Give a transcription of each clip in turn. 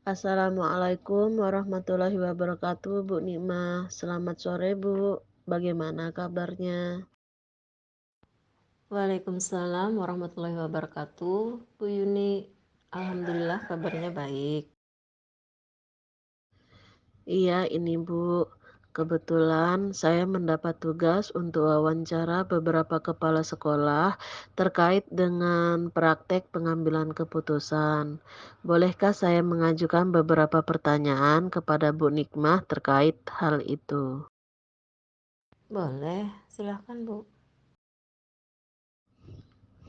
Assalamualaikum warahmatullahi wabarakatuh, Bu Nikmah. Selamat sore, Bu. Bagaimana kabarnya? Waalaikumsalam warahmatullahi wabarakatuh. Bu Yuni, alhamdulillah kabarnya baik. Iya, ini Bu. Kebetulan saya mendapat tugas untuk wawancara beberapa kepala sekolah terkait dengan praktek pengambilan keputusan. Bolehkah saya mengajukan beberapa pertanyaan kepada Bu Nikmah terkait hal itu? Boleh, silahkan Bu.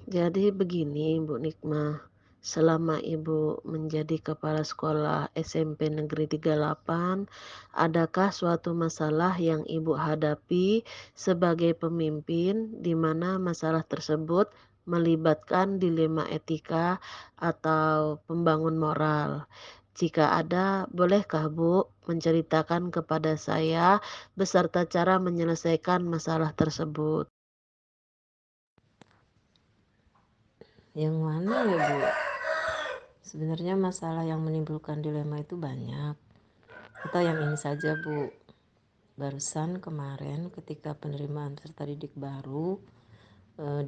Jadi begini Bu Nikmah, selama Ibu menjadi kepala sekolah SMP Negeri 38, adakah suatu masalah yang Ibu hadapi sebagai pemimpin di mana masalah tersebut melibatkan dilema etika atau pembangun moral? Jika ada, bolehkah Bu menceritakan kepada saya beserta cara menyelesaikan masalah tersebut? Yang mana ya Bu? Sebenarnya masalah yang menimbulkan dilema itu banyak. Atau yang ini saja Bu. Barusan kemarin ketika penerimaan peserta didik baru,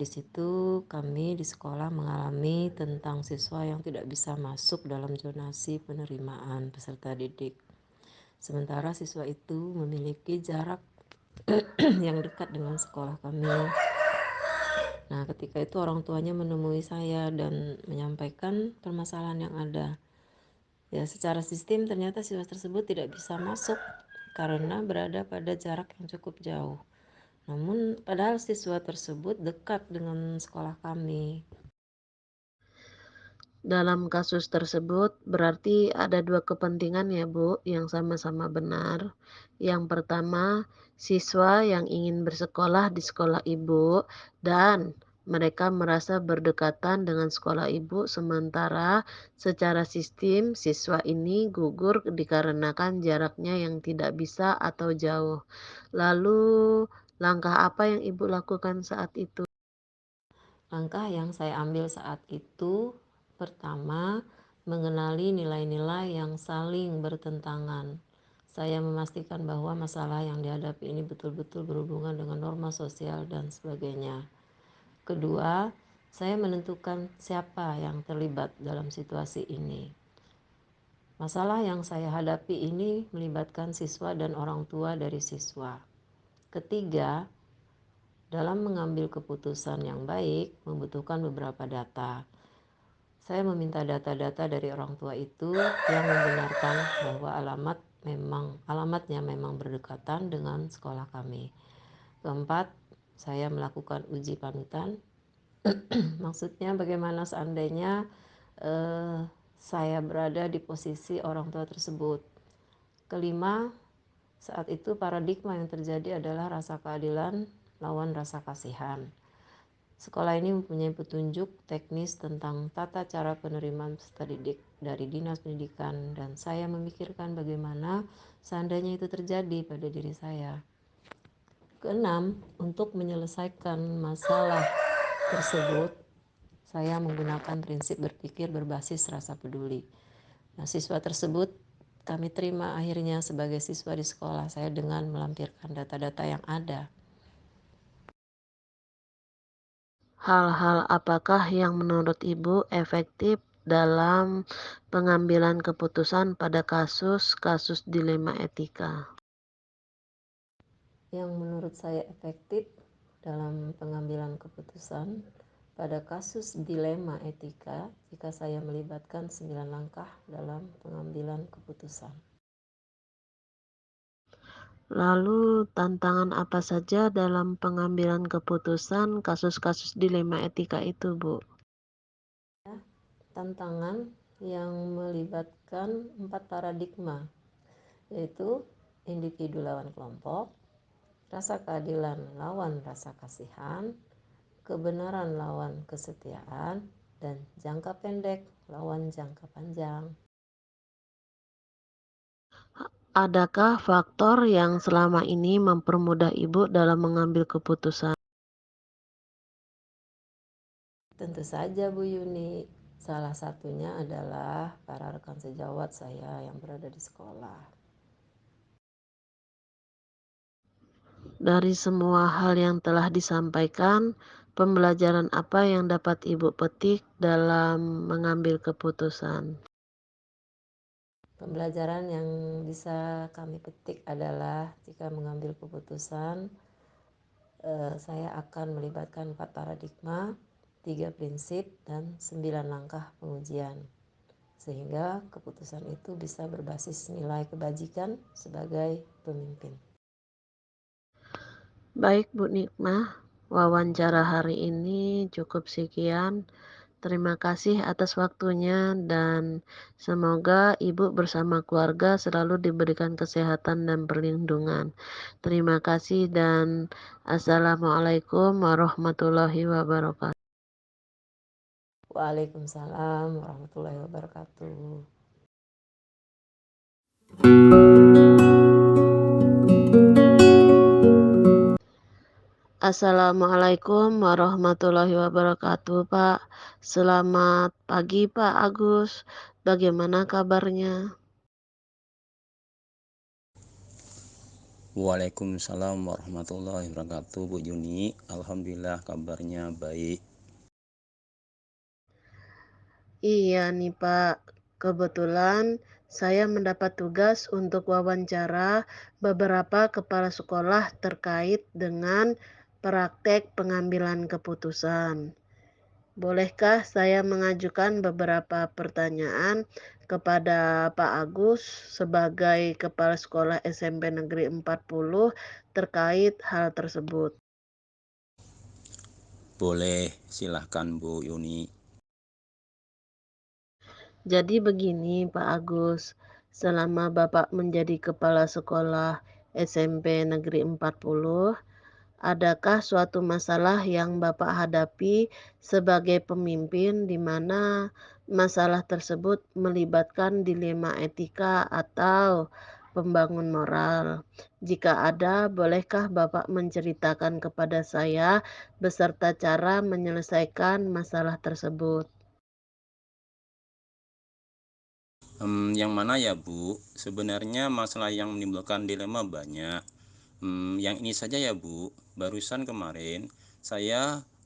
di situ kami di sekolah mengalami tentang siswa yang tidak bisa masuk dalam zonasi penerimaan peserta didik. Sementara siswa itu memiliki jarak yang dekat dengan sekolah kami. Nah, ketika itu orang tuanya menemui saya dan menyampaikan permasalahan yang ada. Ya, secara sistem ternyata siswa tersebut tidak bisa masuk karena berada pada jarak yang cukup jauh. Namun, padahal siswa tersebut dekat dengan sekolah kami. Dalam kasus tersebut, berarti ada dua kepentingan ya, Bu, yang sama-sama benar. Yang pertama, siswa yang ingin bersekolah di sekolah Ibu dan mereka merasa berdekatan dengan sekolah Ibu, sementara secara sistem siswa ini gugur dikarenakan jaraknya yang tidak bisa atau jauh. Lalu, langkah apa yang Ibu lakukan saat itu? Langkah yang saya ambil saat itu, pertama, mengenali nilai-nilai yang saling bertentangan. Saya memastikan bahwa masalah yang dihadapi ini betul-betul berhubungan dengan norma sosial dan sebagainya. Kedua, saya menentukan siapa yang terlibat dalam situasi ini. Masalah yang saya hadapi ini melibatkan siswa dan orang tua dari siswa. Ketiga, dalam mengambil keputusan yang baik membutuhkan beberapa data. Saya meminta data-data dari orang tua itu yang membenarkan bahwa alamatnya memang berdekatan dengan sekolah kami. Keempat, saya melakukan uji panutan. Maksudnya bagaimana seandainya saya berada di posisi orang tua tersebut. Kelima, saat itu paradigma yang terjadi adalah rasa keadilan lawan rasa kasihan. Sekolah ini mempunyai petunjuk teknis tentang tata cara penerimaan peserta didik dari Dinas Pendidikan dan saya memikirkan bagaimana seandainya itu terjadi pada diri saya. Keenam, untuk menyelesaikan masalah tersebut, saya menggunakan prinsip berpikir berbasis rasa peduli. Nah, siswa tersebut kami terima akhirnya sebagai siswa di sekolah saya dengan melampirkan data-data yang ada. Hal-hal apakah yang menurut Ibu efektif dalam pengambilan keputusan pada kasus-kasus dilema etika? Yang menurut saya efektif dalam pengambilan keputusan pada kasus dilema etika jika saya melibatkan 9 langkah dalam pengambilan keputusan. Lalu tantangan apa saja dalam pengambilan keputusan kasus-kasus dilema etika itu, Bu? Tantangan yang melibatkan 4 paradigma, yaitu individu lawan kelompok, rasa keadilan lawan rasa kasihan, kebenaran lawan kesetiaan, dan jangka pendek lawan jangka panjang. Adakah faktor yang selama ini mempermudah Ibu dalam mengambil keputusan? Tentu saja Bu Yuni, Salah satunya adalah para rekan sejawat saya yang berada di sekolah. Dari semua hal yang telah disampaikan, pembelajaran apa yang dapat Ibu petik dalam mengambil keputusan? Pembelajaran yang bisa kami petik adalah jika mengambil keputusan, saya akan melibatkan 4 paradigma, 3 prinsip, dan 9 langkah pengujian. Sehingga keputusan itu bisa berbasis nilai kebajikan sebagai pemimpin. Baik Bu Nikmah, wawancara hari ini cukup sekian. Terima kasih atas waktunya dan semoga Ibu bersama keluarga selalu diberikan kesehatan dan perlindungan. Terima kasih dan Assalamualaikum warahmatullahi wabarakatuh. Waalaikumsalam warahmatullahi wabarakatuh. Assalamualaikum warahmatullahi wabarakatuh, Pak. Selamat pagi, Pak Agus. Bagaimana kabarnya? Waalaikumsalam warahmatullahi wabarakatuh, Bu Juni. Alhamdulillah kabarnya baik. Iya nih, Pak. Kebetulan saya mendapat tugas untuk wawancara beberapa kepala sekolah terkait dengan praktek pengambilan keputusan. Bolehkah saya mengajukan beberapa pertanyaan kepada Pak Agus sebagai Kepala Sekolah SMP Negeri 40 terkait hal tersebut? Boleh, silahkan Bu Yuni. Jadi begini Pak Agus, selama Bapak menjadi Kepala Sekolah SMP Negeri 40, adakah suatu masalah yang Bapak hadapi sebagai pemimpin di mana masalah tersebut melibatkan dilema etika atau pembangun moral? Jika ada, bolehkah Bapak menceritakan kepada saya beserta cara menyelesaikan masalah tersebut? Yang mana ya Bu? Sebenarnya masalah yang menimbulkan dilema banyak. Yang ini saja ya Bu. Barusan kemarin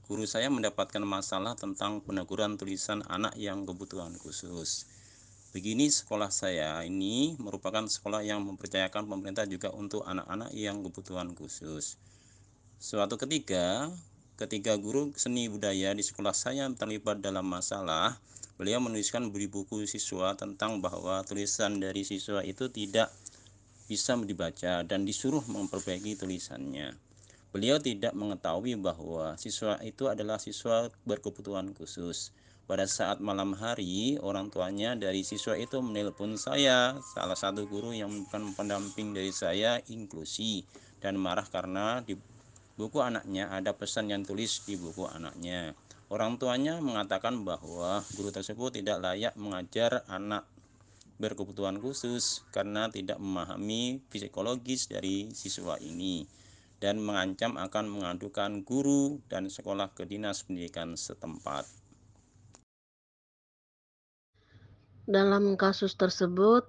guru saya mendapatkan masalah tentang peneguran tulisan anak yang kebutuhan khusus. Begini, sekolah saya ini merupakan sekolah yang mempercayakan pemerintah juga untuk anak-anak yang kebutuhan khusus. Suatu ketika guru seni budaya di sekolah saya terlibat dalam masalah, beliau menuliskan di buku siswa tentang bahwa tulisan dari siswa itu tidak bisa dibaca dan disuruh memperbaiki tulisannya. Beliau tidak mengetahui bahwa siswa itu adalah siswa berkebutuhan khusus. Pada saat malam hari, orang tuanya dari siswa itu menelpon saya, salah satu guru yang bukan pendamping dari saya, inklusi, dan marah karena di buku anaknya ada pesan yang tulis di buku anaknya. Orang tuanya mengatakan bahwa guru tersebut tidak layak mengajar anak berkebutuhan khusus karena tidak memahami psikologis dari siswa ini dan mengancam akan mengadukan guru dan sekolah ke dinas pendidikan setempat. Dalam kasus tersebut,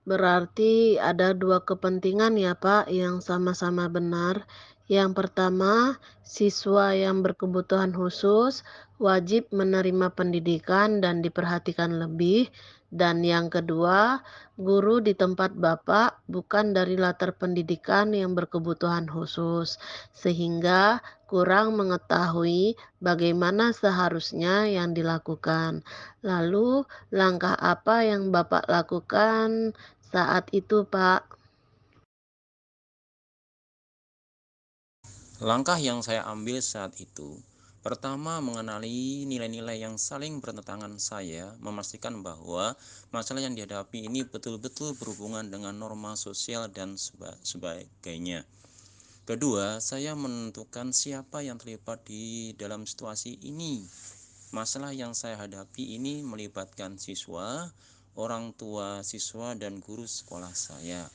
berarti ada dua kepentingan ya Pak yang sama-sama benar. Yang pertama, siswa yang berkebutuhan khusus wajib menerima pendidikan dan diperhatikan lebih. Dan yang kedua, guru di tempat Bapak bukan dari latar pendidikan yang berkebutuhan khusus, sehingga kurang mengetahui bagaimana seharusnya yang dilakukan. Lalu, langkah apa yang Bapak lakukan saat itu, Pak? Langkah yang saya ambil saat itu, pertama mengenali nilai-nilai yang saling bertentangan, saya memastikan bahwa masalah yang dihadapi ini betul-betul berhubungan dengan norma sosial dan sebagainya. Kedua, saya menentukan siapa yang terlibat di dalam situasi ini. Masalah yang saya hadapi ini melibatkan siswa, orang tua siswa, dan guru sekolah saya.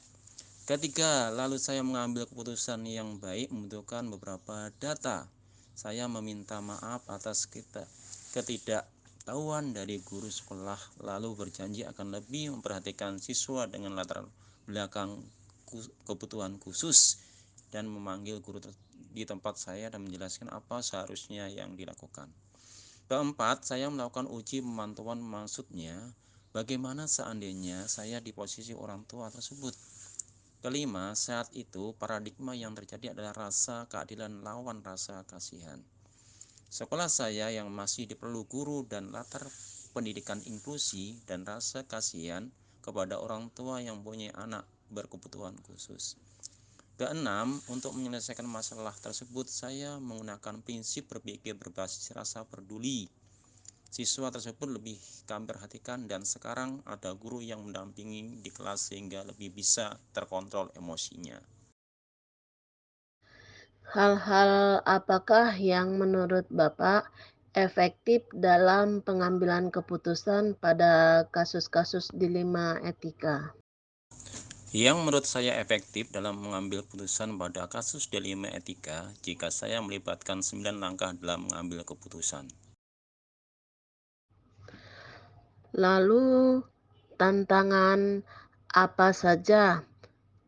Ketiga, lalu saya mengambil keputusan yang baik membutuhkan beberapa data. Saya meminta maaf atas pengetahuan dari guru sekolah, lalu berjanji akan lebih memperhatikan siswa dengan latar belakang kebutuhan khusus dan memanggil guru di tempat saya dan menjelaskan apa seharusnya yang dilakukan. Keempat, saya melakukan uji pemantauan, maksudnya bagaimana seandainya saya di posisi orang tua tersebut. Kelima, saat itu paradigma yang terjadi adalah rasa keadilan lawan rasa kasihan. Sekolah saya yang masih diperlu guru dan latar pendidikan inklusi dan rasa kasihan kepada orang tua yang punya anak berkebutuhan khusus. Keenam, untuk menyelesaikan masalah tersebut, saya menggunakan prinsip berpikir berbasis rasa peduli. Siswa tersebut lebih kami perhatikan dan sekarang ada guru yang mendampingi di kelas sehingga lebih bisa terkontrol emosinya. Hal-hal apakah yang menurut Bapak efektif dalam pengambilan keputusan pada kasus-kasus dilema etika? Yang menurut saya efektif dalam mengambil keputusan pada kasus dilema etika jika saya melibatkan 9 langkah dalam mengambil keputusan. Lalu, tantangan apa saja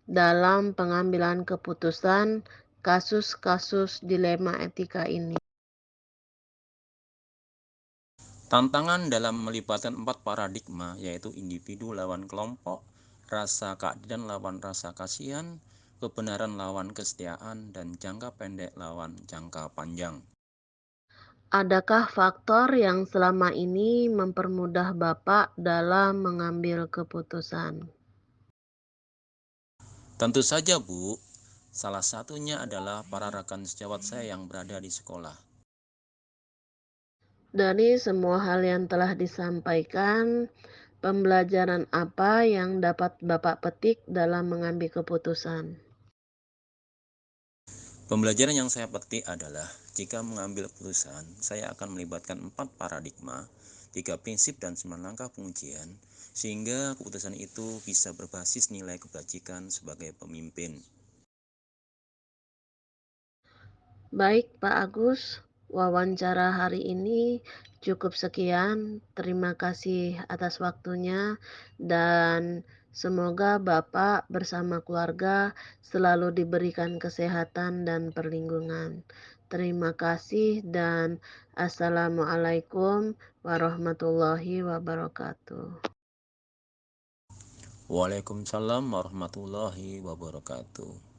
dalam pengambilan keputusan kasus-kasus dilema etika ini? Tantangan dalam melibatkan 4 paradigma, yaitu individu lawan kelompok, rasa keadilan lawan rasa kasihan, kebenaran lawan kesetiaan, dan jangka pendek lawan jangka panjang. Adakah faktor yang selama ini mempermudah Bapak dalam mengambil keputusan? Tentu saja, Bu. Salah satunya adalah para rekan sejawat saya yang berada di sekolah. Dari semua hal yang telah disampaikan, pembelajaran apa yang dapat Bapak petik dalam mengambil keputusan? Pembelajaran yang saya petik adalah jika mengambil keputusan, saya akan melibatkan 4 paradigma, 3 prinsip dan 9 langkah pengujian, sehingga keputusan itu bisa berbasis nilai kebajikan sebagai pemimpin. Baik, Pak Agus, wawancara hari ini cukup sekian. Terima kasih atas waktunya dan semoga Bapak bersama keluarga selalu diberikan kesehatan dan perlindungan. Terima kasih dan Assalamualaikum warahmatullahi wabarakatuh. Waalaikumsalam warahmatullahi wabarakatuh.